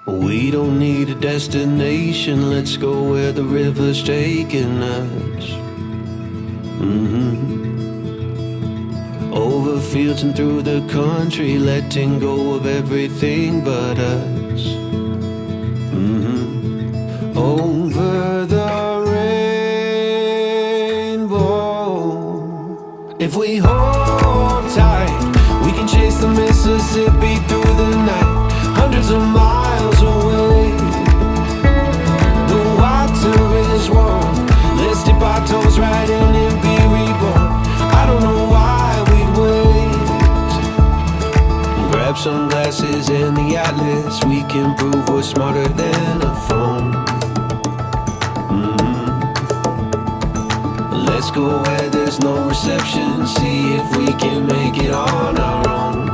We don't need a destination, let's go where the river's taking us. Over fields and through the country, letting go of everything but us. Over the rainbow. If we hold tight, we can chase the Mississippi through the night. Hundreds of miles away, the water is warm. Let's dip our toes right in and be reborn. I don't know why we'd wait. Grab sunglasses and the atlas, we can prove we're smarter than a phone. Let's go where there's no reception, see if we can make it on our own.